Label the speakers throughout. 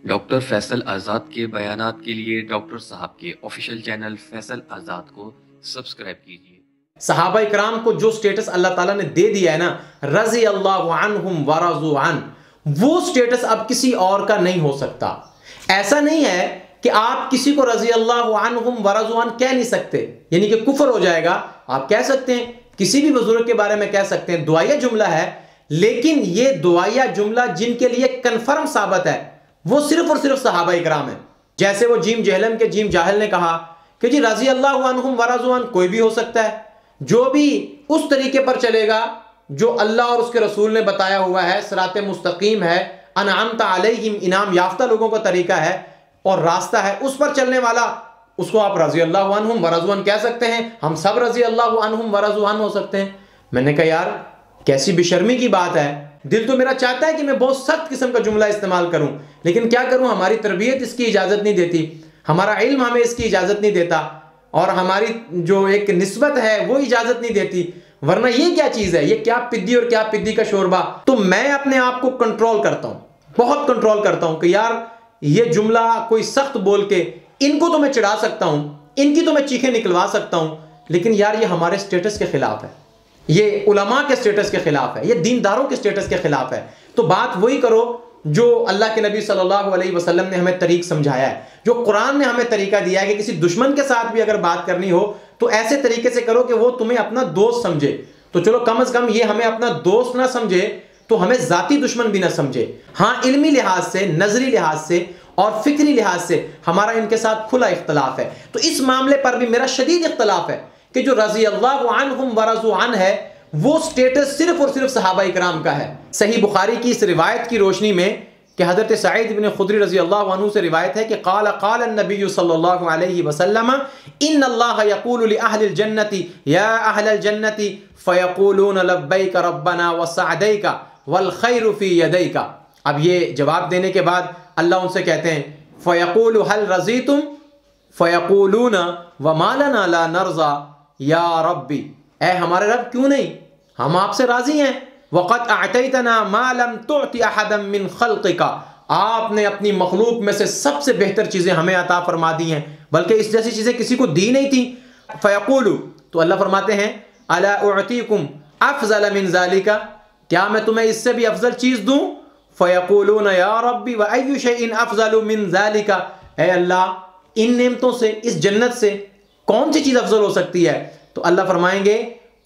Speaker 1: Doctor Faisal आज़ाद के बयानात के लिए डॉक्टर साहब के ऑफिशियल चैनल फैसल आज़ाद को सब्सक्राइब कीजिए।
Speaker 2: सहाबा इकराम को जो स्टेटस अल्लाह ताला ने दे दिया है ना, रज़ी अल्लाहु अन्हुम व रज़ू अन, वो स्टेटस अब किसी और का नहीं हो सकता। ऐसा नहीं है कि आप किसी को रज़ी अल्लाहु अन्हुम व रज़ू अन कह नहीं सकते, यानी कि कुफर हो जाएगा। आप कह सकते हैं, किसी भी बुजुर्ग के बारे में कह सकते हैं, दुआया जुमला है, लेकिन ये दुआया जुमला जिनके लिए कन्फर्म साबित है वो सिर्फ और सिर्फ सहाबा इकराम है। जैसे वो जीम जहलम के जीम जाहिल ने कहा कि जी रज़ी अल्लाहु अन्हुम व रज़ू अन कोई भी हो सकता है, जो भी उस तरीके पर चलेगा जो अल्लाह और उसके रसूल ने बताया हुआ है, सिराते मुस्तकीम है, अनअमता अलैहिम, इनाम याफ्ता लोगों का तरीका है और रास्ता है, उस पर चलने वाला, उसको आप रज़ी अल्लाहु अन्हुम व रज़ू अन कह सकते हैं। हम सब रज़ी अल्लाहु अन्हुम व रज़ू अन हो सकते हैं। मैंने कहा यार कैसी बेशर्मी की बात है। दिल तो मेरा चाहता है कि मैं बहुत सख्त किस्म का जुमला इस्तेमाल करूं, लेकिन क्या करूं, हमारी तरबियत इसकी इजाज़त नहीं देती, हमारा इल्म हमें इसकी इजाज़त नहीं देता और हमारी जो एक निस्बत है वो इजाज़त नहीं देती। वरना ये क्या चीज़ है, ये क्या पिद्दी और क्या पिद्दी का शोरबा। तो मैं अपने आप को कंट्रोल करता हूं, बहुत कंट्रोल करता हूं कि यार ये जुमला कोई सख्त बोल के इनको तो मैं चिढ़ा सकता हूं, इनकी तो मैं चीखें निकलवा सकता हूं, लेकिन यार ये हमारे स्टेटस के खिलाफ है, ये उलमा के स्टेटस के खिलाफ है, ये दीनदारों के स्टेटस के खिलाफ है। तो बात वही करो जो अल्लाह के नबी सल्लल्लाहु अलैहि वसल्लम ने हमें तरीक समझाया है, जो कुरान ने हमें तरीका दिया है कि किसी दुश्मन के साथ भी अगर बात करनी हो तो ऐसे तरीके से करो कि वो तुम्हें अपना दोस्त समझे। तो चलो कम से कम ये हमें अपना दोस्त ना समझे तो हमें जाती दुश्मन भी ना समझे। हाँ, इल्मी लिहाज से, नजरी लिहाज से और फिक्री लिहाज से हमारा इनके साथ खुला इख्तलाफ है। तो इस मामले पर भी मेरा शदीद इख्तलाफ है कि जो रज़ी अल्लाहु अन्हुम व रज़ू अन है वो स्टेटस सिर्फ और सिर्फ सहाबा इकराम का है। सही बुखारी की इस रिवायत की रोशनी में कि हज़रत सईद इब्न खुदरी रज़ी अल्लाहु अन्हु से रिवायत है कि क़ाल नबी सल्लल्लाहु अलैहि वसल्लम इन्नल्लाह यक़ूलु लि अहलिल जन्नति या अहलल जन्नति फ़यक़ूलून लब्बैक रब्बना व सअदैका वल खैरु फ़ी यदैका। अब ये जवाब देने के बाद अल्लाह उनसे कहते हैं फ़यक़ूलु हल रज़ीतुम फ़यक़ूलून व मा लना ला नरज़ा या रब्बी, ऐ हमारे रब क्यों नहीं, हम आपसे राजी हैं। वक़द अअतैतना मा लम तुअति अहदम मिन खल्क़िका, आपने अपनी मखलूक में से सबसे बेहतर चीज़ें हमें अता फरमा दी हैं, बल्कि इस जैसी चीज़ें किसी को दी नहीं थी। फ़यक़ूलु, तो अल्लाह फरमाते हैं अला उअतीकुम अफ़ज़ल मिन ज़ालिका, क्या मैं तुम्हें इससे भी अफजल चीज़ दूँ। फ़यक़ूलून या रब्बी व अय्यु शैइन अफ़ज़लु मिन ज़ालिका, ऐ अल्लाह इन नेमतों से, इस जन्नत से कौन सी चीज़ अफजल हो सकती है। तो अल्लाह फरमाएंगे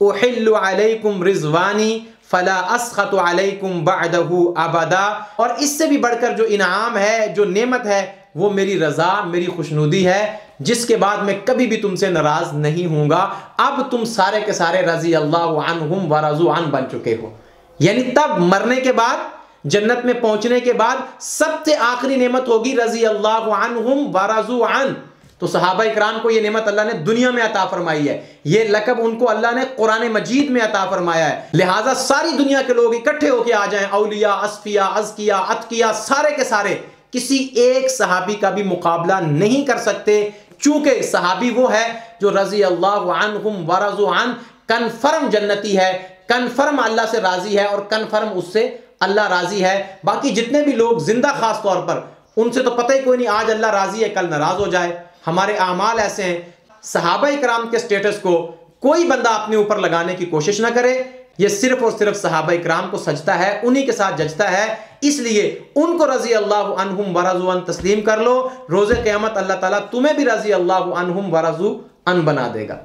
Speaker 2: उहिल्लु अलैकुम रिज़वानी फला अस्खतु अलैकुम बअदहु अबदा, और इससे भी बढ़कर जो इनाम है, जो नेमत है, वो मेरी रज़ा, मेरी खुशनुदी है, जिसके बाद मैं कभी भी तुमसे नाराज नहीं हूँगा। अब तुम सारे के सारे रज़ी अल्लाहु अन्हुम व रज़ू अन बन चुके हो। यानी तब मरने के बाद, जन्नत में पहुंचने के बाद सबसे आखिरी नेमत होगी रज़ी अल्लाहु अन्हुम व रज़ू अन। तो सहाबा इकराम को ये नेमत अल्लाह ने दुनिया में अता फरमाई है, ये लक़ब उनको अल्लाह ने कुरान मजीद में अता फरमाया है। लिहाजा सारी दुनिया के लोग इकट्ठे होकर आ जाएं, औलिया, अस्फिया, अज़किया, अतकिया, सारे के सारे किसी एक सहाबी का भी मुकाबला नहीं कर सकते, चूंकि सहाबी वो है जो रज़ी अल्लाहु अन्हुम व रज़ू अन कन्फर्म जन्नती है, कन्फर्म अल्लाह से राजी है और कन्फर्म उससे अल्लाह राजी है। बाकी जितने भी लोग जिंदा खास तौर पर, उनसे तो पता ही कोई नहीं, आज अल्लाह राजी है कल नाराज हो जाए। हमारे आमाल ऐसे हैं, सहाबा इकराम के स्टेटस को कोई बंदा अपने ऊपर लगाने की कोशिश ना करे। ये सिर्फ और सिर्फ सहाबा इकराम को सजता है, उन्हीं के साथ जचता है, इसलिए उनको रज़ी अल्लाहु अन्हुम व रज़ू अन तस्लीम कर लो। रोज़े क़यामत अल्लाह ताला तुम्हें भी रज़ी अल्लाहु अन्हुम व रज़ू अन बना देगा।